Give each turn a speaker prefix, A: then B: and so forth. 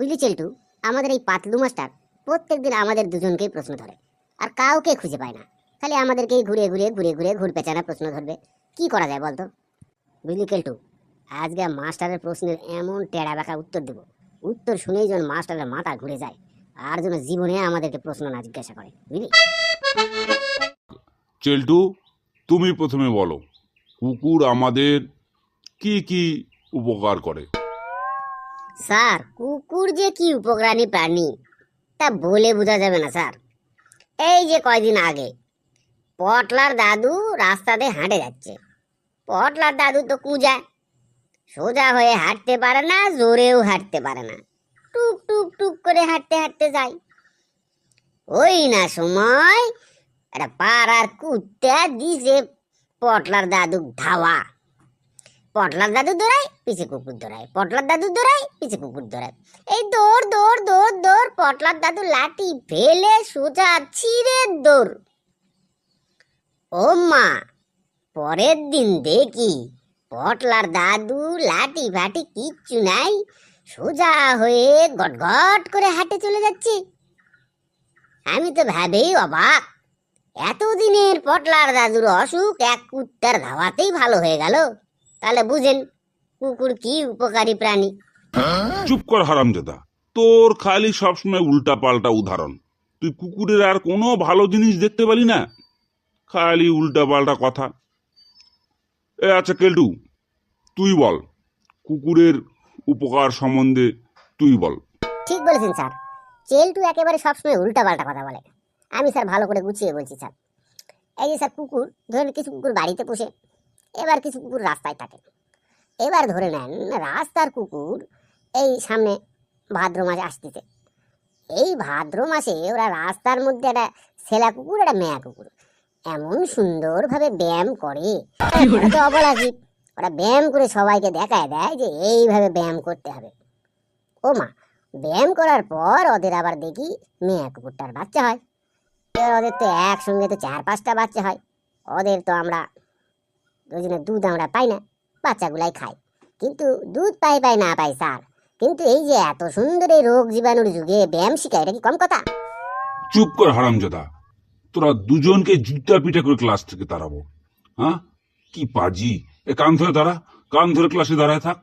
A: বুঝলি চেলটু, আমাদের এই পাতলু মাস্টার প্রত্যেকদিন আমাদের দুজনকেই প্রশ্ন ধরে, আর কাউকে খুঁজে পায় না। খালি আমাদেরকেই ঘুরে ঘুরে ঘুর পেঁচানা প্রশ্ন ধরবে। কি করা যায় বলতো? বুঝলি কেলটু, আজকে মাস্টারের প্রশ্নের এমন টেড়া বাঁকা উত্তর দেব, উত্তর শুনেই যেন মাস্টারের মাথা ঘুরে যায়, আর যেন জীবনে আমাদেরকে প্রশ্ন না জিজ্ঞাসা করে, বুঝলি?
B: চেল্টু, তুমি প্রথমে বলো, কুকুর আমাদের কি কি উপকার করে?
A: স্যার, কুকুর যে কি উপকারী প্রাণী তা বলে বোঝা যাবে না স্যার। এই যে কয়দিন আগে পটলার দাদু রাস্তাতে হাঁটে যাচ্ছে। পটলার দাদু তো কুঁজা, সোজা হয়ে হাঁটতে পারে না, জোরেও হাঁটতে পারে না, টুক টুক টুক করে হাঁটতে হাঁটতে যায়। ওই না সময় একটা পাড়ার কুত্তা দিছে পটলার দাদু ধাওয়া। পটলার দাদু দৌড়ায়, পিছে কুকুর দৌড়ায়, পটলার দাদু দৌড়ায়, পিছে কুকুর দৌড়ায়। এই দৌড় দৌড় দৌড় দৌড়, পটলার দাদু লাঠি ফেলে সোজা ছিঁড়ে দৌড়। ও মা, পরের দিন দেখি পটলার দাদু লাঠি ফাটি কিচ্ছু নাই, সোজা হয়ে গটগট করে হাঁটে চলে যাচ্ছে। আমি তো ভাবেই অবাক, এতদিনের পটলার দাদুর অসুখ এক কুত্তার ধাওয়াতেই ভালো হয়ে গেল। তাহলে বুঝেন কুকুর কি উপকারী প্রাণী।
B: চুপ কর হারামজাদা, তোর খালি সবসময় উল্টা পাল্টা উদাহরণ। তুই কুকুরের আর কোনো ভালো জিনিস দেখতে পালি না, খালি উল্টা পাল্টা কথা। আচ্ছা কেলটু, তুই বল, কুকুরের উপকার সম্বন্ধে তুই বল।
A: ঠিক বলেছেন স্যার, চেলটু একেবারে সবসময় উল্টা পাল্টা কথা বলে। আমি স্যার ভালো করে গুছিয়ে বলছি স্যার। এই যে স্যার, কুকুর ধরেন কিছু কুকুর বাড়িতে পোষে, এবার কিছু কুকুর রাস্তায় থাকে। এবার ধরে নেন রাস্তার কুকুর এই সামনে ভাদ্র মাসে আসতেছে। এই ভাদ্র মাসে ওরা রাস্তার মধ্যে একটা ছেলা কুকুর একটা মেয়া কুকুর এমন সুন্দরভাবে ব্যায়াম করে, তো অবলাজিব। ওরা ব্যায়াম করে সবাইকে দেখায় দেয় যে এইভাবে ব্যায়াম করতে হবে। ও মা, ব্যায়াম করার পর ওদের আবার দেখি মেয়া কুকুরটার বাচ্চা হয়। এবার ওদের তো একসঙ্গে তো 4-5টা বাচ্চা হয়। ওদের তো আমরা দুজনের দুধ আমরা পাই না, বাচ্চাগুলাই খাই। কিন্তু দুধ পাই পাই না পাই স্যার, কিন্তু এই যে এত সুন্দর এই রোগ জীবাণুর যুগে ব্যায়াম শিখায়, এটা কি কম কথা?
B: চুপ কর হারামজাদা, তোরা দুজনকে জুতা পিটা করে ক্লাস থেকে তাড়াবো। হ্যাঁ, কি পাজি! কান ধরে দাঁড়া, কান ধরে ক্লাসে দাঁড়ায় থাক।